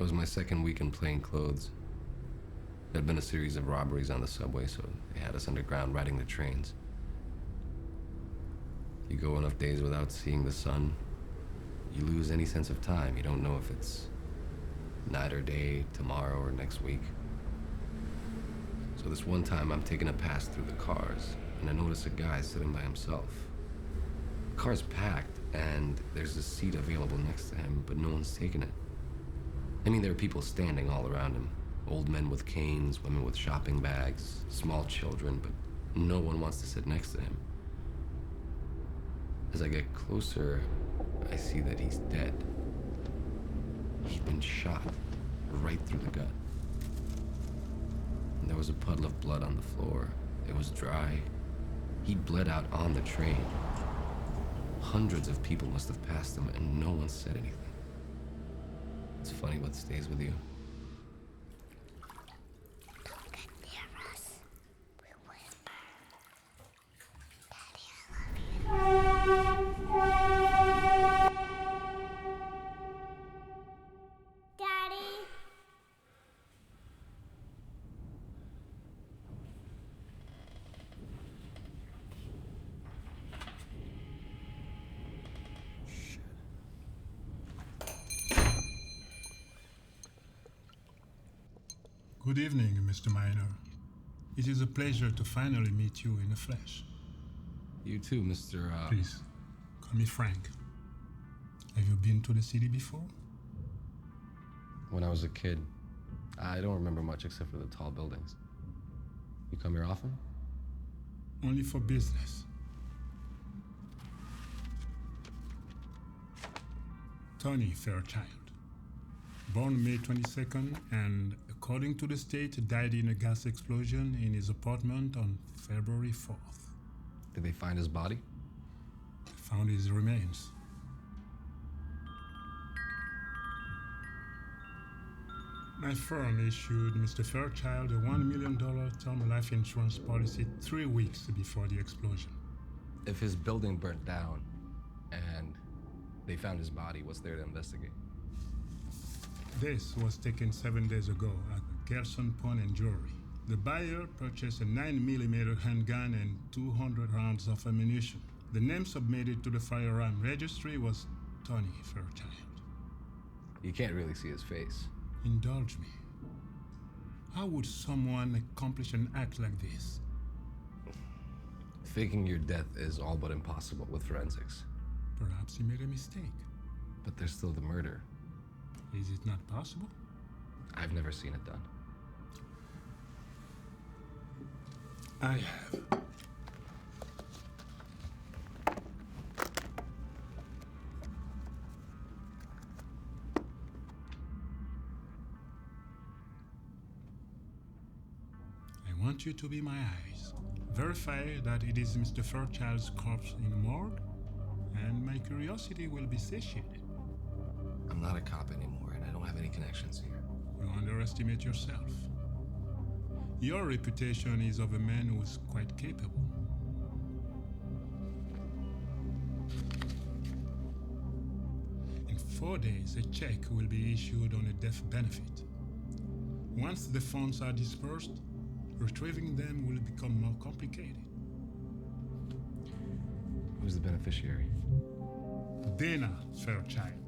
It was my second week in plain clothes. There had been a series of robberies on the subway, so they had us underground riding the trains. You go enough days without seeing the sun, you lose any sense of time. You don't know if it's night or day, tomorrow or next week. So this one time I'm taking a pass through the cars, and I notice a guy sitting by himself. The car's packed, and there's a seat available next to him, but no one's taking it. I mean, there are people standing all around him. Old men with canes, women with shopping bags, small children, but no one wants to sit next to him. As I get closer, I see that he's dead. He'd been shot right through the gut. And there was a puddle of blood on the floor. It was dry. He'd bled out on the train. Hundreds of people must have passed him, and no one said anything. It's funny what stays with you. Don't get near us. We whisper. Daddy, I love you. Daddy. Good evening, Mr. Miner. It is a pleasure to finally meet you in the flesh. You too, Mr. Please, call me Frank. Have you been to the city before? When I was a kid, I don't remember much except for the tall buildings. You come here often? Only for business. Tony Fairchild. Born May 22nd and, according to the state, died in a gas explosion in his apartment on February 4th. Did they find his body? They found his remains. My firm issued Mr. Fairchild a $1 million term life insurance policy 3 weeks before the explosion. If his building burnt down and they found his body, what's there to investigate? This was taken 7 days ago at Gerson Pawn and Jewelry. The buyer purchased a 9mm handgun and 200 rounds of ammunition. The name submitted to the firearm registry was Tony Fairchild. You can't really see his face. Indulge me. How would someone accomplish an act like this? Faking your death is all but impossible with forensics. Perhaps he made a mistake. But there's still the murder. Is it not possible? I've never seen it done. I have. I want you to be my eyes. Verify that it is Mr. Fairchild's corpse in the morgue, and my curiosity will be satiated. I'm not a cop anymore, and I don't have any connections here. You underestimate yourself. Your reputation is of a man who is quite capable. In 4 days, a check will be issued on a death benefit. Once the funds are dispersed, retrieving them will become more complicated. Who's the beneficiary? Dana Fairchild.